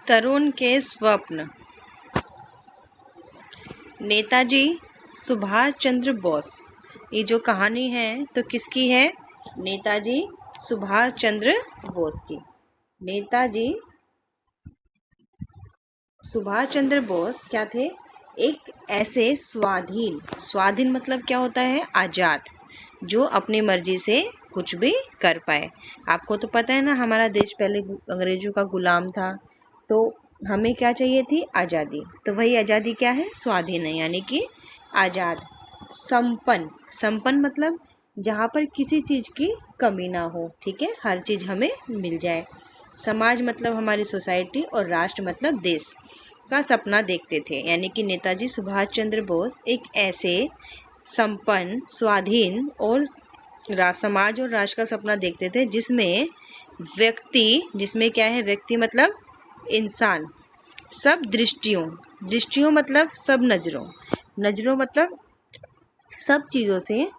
तरुण के स्वप्न। नेताजी सुभाष चंद्र बोस। ये जो कहानी है तो किसकी है? नेताजी सुभाष चंद्र बोस की। नेताजी सुभाष चंद्र बोस क्या थे? एक ऐसे स्वाधीन मतलब क्या होता है? आजाद, जो अपनी मर्जी से कुछ भी कर पाए। आपको तो पता है ना, हमारा देश पहले अंग्रेजों का गुलाम था, तो हमें क्या चाहिए थी? आज़ादी। तो वही आज़ादी क्या है? स्वाधीन है, यानी कि आज़ाद। संपन्न मतलब जहाँ पर किसी चीज़ की कमी ना हो, ठीक है, हर चीज़ हमें मिल जाए। समाज मतलब हमारी सोसाइटी, और राष्ट्र मतलब देश का सपना देखते थे। यानी कि नेताजी सुभाष चंद्र बोस एक ऐसे संपन्न, स्वाधीन और समाज और राष्ट्र का सपना देखते थे जिसमें क्या है? व्यक्ति मतलब इंसान, सब दृष्टियों मतलब सब नजरों मतलब सब चीज़ों से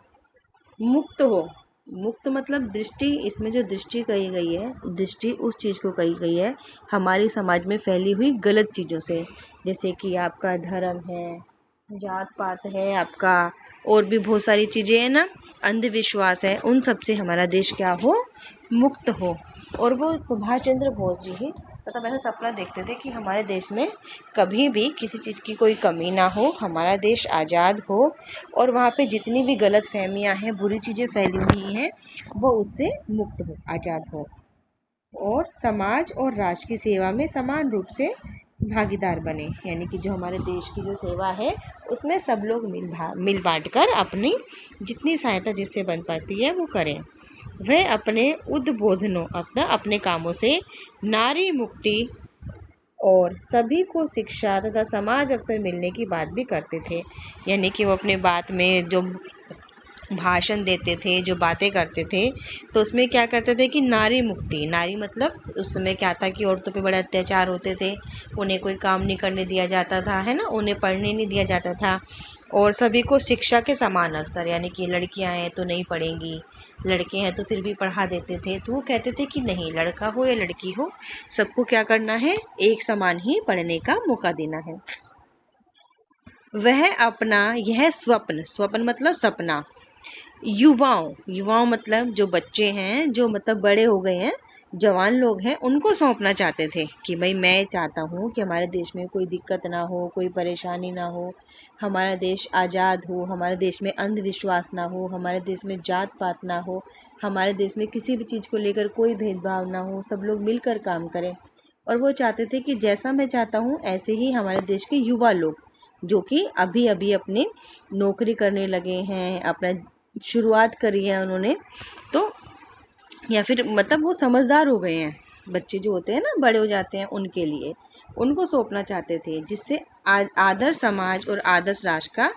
मुक्त हो। मुक्त मतलब दृष्टि, इसमें जो दृष्टि कही गई है, दृष्टि उस चीज़ को कही गई है हमारी समाज में फैली हुई गलत चीज़ों से, जैसे कि आपका धर्म है, जात पात है आपका, और भी बहुत सारी चीज़ें हैं ना, अंधविश्वास है, उन सब से हमारा देश क्या हो? मुक्त हो। और वो सुभाष चंद्र बोस जी ही मतलब ऐसा सपना देखते थे कि हमारे देश में कभी भी किसी चीज़ की कोई कमी ना हो, हमारा देश आज़ाद हो, और वहाँ पे जितनी भी गलत फहमियाँ हैं, बुरी चीज़ें फैली हुई हैं, वो उससे मुक्त हो, आज़ाद हो, और समाज और राष्ट्र की सेवा में समान रूप से भागीदार बने। यानी कि जो हमारे देश की जो सेवा है, उसमें सब लोग मिल बांट कर अपनी जितनी सहायता जिससे बन पाती है वो करें। वह अपने उद्बोधनों अपने कामों से नारी मुक्ति और सभी को शिक्षा तथा समाज अवसर मिलने की बात भी करते थे। यानी कि वो अपने बात में जो भाषण देते थे, जो बातें करते थे, तो उसमें क्या करते थे कि नारी मुक्ति, नारी मतलब उस समय क्या था कि औरतों पे बड़े अत्याचार होते थे, उन्हें कोई काम नहीं करने दिया जाता था, है ना, उन्हें पढ़ने नहीं दिया जाता था, और सभी को शिक्षा के समान अवसर, यानी कि लड़कियां हैं तो नहीं पढ़ेंगी, लड़के हैं तो फिर भी पढ़ा देते थे। तो वो कहते थे कि नहीं, लड़का हो या लड़की हो, सबको क्या करना है? एक समान ही पढ़ने का मौका देना है। वह अपना यह स्वप्न मतलब सपना युवाओं मतलब जो बच्चे हैं, जो मतलब बड़े हो गए हैं, जवान लोग हैं, उनको सौंपना चाहते थे कि भाई मैं चाहता हूँ कि हमारे देश में कोई दिक्कत ना हो, कोई परेशानी ना हो, हमारा देश आज़ाद हो, हमारे देश में अंधविश्वास ना हो, हमारे देश में जात पात ना हो, हमारे देश में किसी भी चीज़ को लेकर कोई भेदभाव ना हो, सब लोग मिलकर काम करें। और वो चाहते थे कि जैसा मैं चाहता हूँ ऐसे ही हमारे देश के युवा लोग, जो कि अभी अभी अपने नौकरी करने लगे हैं, अपना शुरुआत करी है उन्होंने, तो या फिर मतलब वो समझदार हो गए हैं, बच्चे जो होते हैं ना, बड़े हो जाते हैं, उनके लिए उनको सौंपना चाहते थे, जिससे आदर्श समाज और आदर्श राष्ट्र का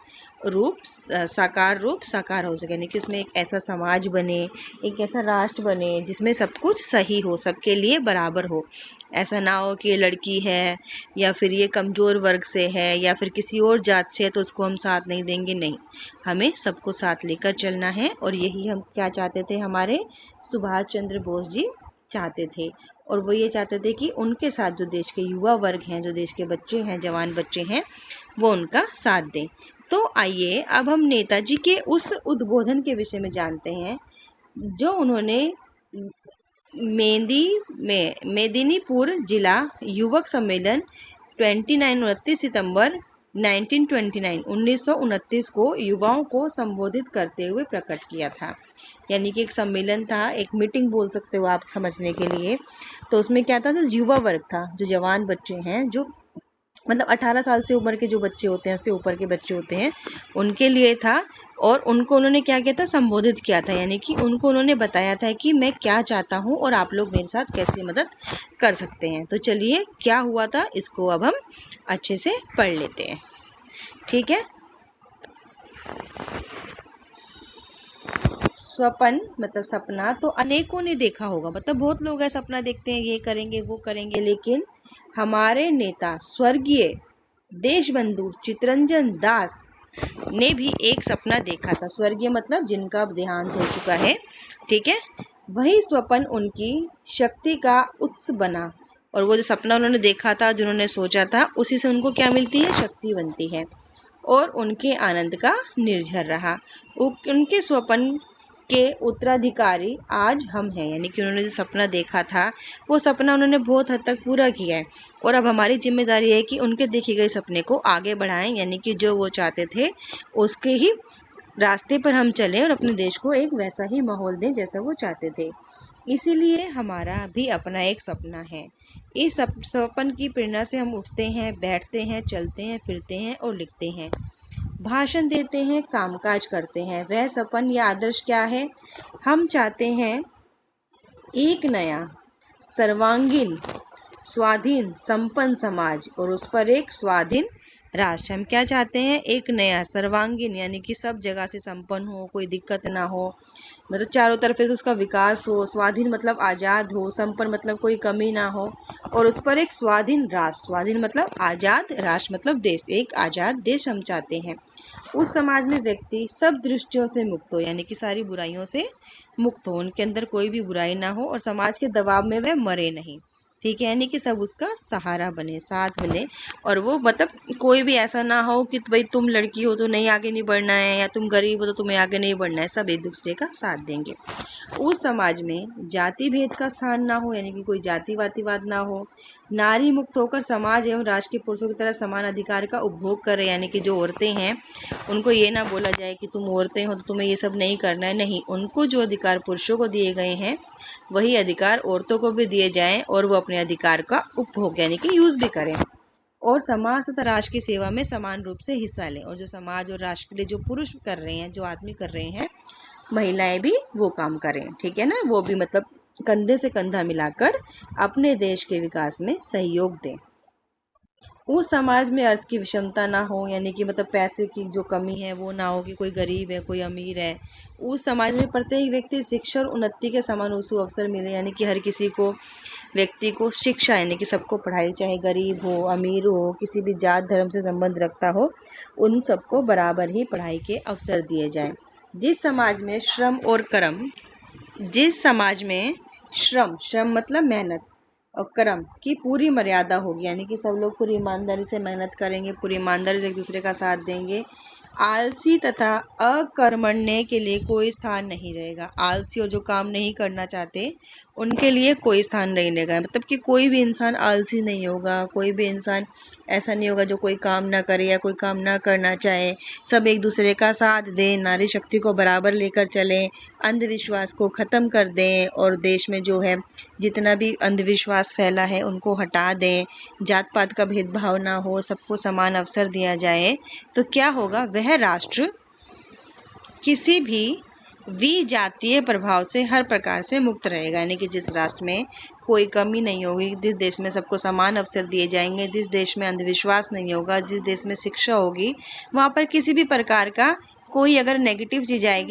रूप साकार हो सके। यानी कि उसमें एक ऐसा समाज बने, एक ऐसा राष्ट्र बने जिसमें सब कुछ सही हो, सबके लिए बराबर हो। ऐसा ना हो कि ये लड़की है या फिर ये कमज़ोर वर्ग से है या फिर किसी और जात से है तो उसको हम साथ नहीं देंगे, नहीं, हमें सबको साथ लेकर चलना है। और यही हम क्या चाहते थे? हमारे सुभाष चंद्र बोस जी चाहते थे। और वो ये चाहते थे कि उनके साथ जो देश के युवा वर्ग हैं, जो देश के बच्चे हैं, जवान बच्चे हैं, वो उनका साथ दें। तो आइए अब हम नेताजी के उस उद्बोधन के विषय में जानते हैं जो उन्होंने मेदिनीपुर जिला युवक सम्मेलन 29 सितंबर 1929 को युवाओं को संबोधित करते हुए प्रकट किया था। यानी कि एक सम्मेलन था, एक मीटिंग बोल सकते हो आप समझने के लिए। तो उसमें क्या था? जो युवा वर्ग था, जो जवान बच्चे हैं, जो मतलब 18 साल से उम्र के जो बच्चे होते हैं, उससे ऊपर के बच्चे होते हैं, उनके लिए था। और उनको उन्होंने क्या किया था? संबोधित किया था। यानी कि उनको उन्होंने बताया था कि मैं क्या चाहता हूँ और आप लोग मेरे साथ कैसे मदद कर सकते हैं। तो चलिए क्या हुआ था, इसको अब हम अच्छे से पढ़ लेते हैं, ठीक है। स्वप्न मतलब सपना तो अनेकों ने देखा होगा, मतलब बहुत लोग ऐसा सपना देखते हैं, ये करेंगे वो करेंगे, लेकिन हमारे नेता स्वर्गीय देशबंधु चित्तरंजन दास ने भी एक सपना देखा था। स्वर्गीय मतलब जिनका देहांत हो चुका है, ठीक है। वही स्वप्न उनकी शक्ति का उत्स बना। और वो जो सपना उन्होंने देखा था, जिन्होंने सोचा था, उसी से उनको क्या मिलती है, शक्ति बनती है और उनके आनंद का निर्झर रहा। उनके स्वप्न के उत्तराधिकारी आज हम हैं, यानी कि उन्होंने जो सपना देखा था वो सपना उन्होंने बहुत हद तक पूरा किया है और अब हमारी जिम्मेदारी है कि उनके देखे गए सपने को आगे बढ़ाएं, यानी कि जो वो चाहते थे उसके ही रास्ते पर हम चलें और अपने देश को एक वैसा ही माहौल दें जैसा वो चाहते थे। इसीलिए हमारा भी अपना एक सपना है। इस सपन की प्रेरणा से हम उठते हैं, बैठते हैं, चलते हैं, फिरते हैं और लिखते हैं, भाषण देते हैं, कामकाज करते हैं। वह सपन या आदर्श क्या है? हम चाहते हैं एक नया, सर्वांगीण, स्वाधीन, संपन्न समाज और उस पर एक स्वाधीन राष्ट्र। हम क्या चाहते हैं? एक नया, सर्वांगीण, यानी कि सब जगह से संपन्न हो, कोई दिक्कत ना हो, मतलब चारों तरफ से उसका विकास हो। स्वाधीन मतलब आज़ाद हो, संपन्न मतलब कोई कमी ना हो और उस पर एक स्वाधीन राष्ट्र। स्वाधीन मतलब आज़ाद, राष्ट्र मतलब देश, एक आज़ाद देश हम चाहते हैं। उस समाज में व्यक्ति सब दृष्टियों से मुक्त हो, यानी कि सारी बुराइयों से मुक्त हो, उनके अंदर कोई भी बुराई ना हो और समाज के दबाव में वह मरे नहीं। ठीक है, यानी कि सब उसका सहारा बने, साथ बने और वो मतलब कोई भी ऐसा ना हो कि भाई तुम लड़की हो तो नहीं आगे नहीं बढ़ना है या तुम गरीब हो तो तुम्हें आगे नहीं बढ़ना है, सब एक दूसरे का साथ देंगे। उस समाज में जाति भेद का स्थान ना हो, यानी कि कोई जातिवाद ना हो। नारी मुक्त होकर समाज एवं राष्ट्र के पुरुषों की तरह समान अधिकार का उपभोग करे, यानी कि जो औरतें हैं उनको ये ना बोला जाए कि तुम औरतें हो तो तुम्हें ये सब नहीं करना है, नहीं, उनको जो अधिकार पुरुषों को दिए गए हैं वही अधिकार औरतों को भी दिए जाएं और वो अपने अधिकार का उपभोग यानी कि यूज भी करें और समाज तथा राष्ट्र की सेवा में समान रूप से हिस्सा लें। और जो समाज और राष्ट्र के लिए जो पुरुष कर रहे हैं, जो आदमी कर रहे हैं, महिलाएं भी वो काम करें। ठीक है ना, वो भी मतलब कंधे से कंधा मिलाकर अपने देश के विकास में सहयोग दें। उस समाज में अर्थ की विषमता ना हो, यानी कि मतलब पैसे की जो कमी है वो ना हो कि कोई गरीब है कोई अमीर है। उस समाज में प्रत्येक व्यक्ति शिक्षा और उन्नति के समान उसको अवसर मिले, यानी कि हर किसी को, व्यक्ति को शिक्षा, यानी कि सबको पढ़ाई, चाहे गरीब हो अमीर हो, किसी भी जात धर्म से संबंध रखता हो, उन सबको बराबर ही पढ़ाई के अवसर दिए जाएं। जिस समाज में श्रम और कर्म, जिस समाज में श्रम मतलब मेहनत और कर्म की पूरी मर्यादा होगी, यानी कि सब लोग पूरी ईमानदारी से मेहनत करेंगे, पूरी ईमानदारी से एक दूसरे का साथ देंगे, आलसी तथा अकर्मण्य के लिए कोई स्थान नहीं रहेगा। आलसी और जो काम नहीं करना चाहते उनके लिए कोई स्थान नहीं रहेगा, मतलब कि कोई भी इंसान आलसी नहीं होगा, कोई भी इंसान ऐसा नहीं होगा जो कोई काम ना करे या कोई काम ना करना चाहे। सब एक दूसरे का साथ दें, नारी शक्ति को बराबर लेकर चलें, अंधविश्वास को ख़त्म कर दें और देश में जो है जितना भी अंधविश्वास फैला है उनको हटा दें, जात पात का भेदभाव ना हो, सबको समान अवसर दिया जाए। तो क्या होगा, वह राष्ट्र किसी भी विजातीय प्रभाव से हर प्रकार से मुक्त रहेगा, यानी कि जिस राष्ट्र में कोई कमी नहीं होगी, जिस देश में सबको समान अवसर दिए जाएंगे, जिस देश में अंधविश्वास नहीं होगा, जिस देश में शिक्षा होगी, वहाँ पर किसी भी प्रकार का कोई अगर नेगेटिव चीज़ आएगी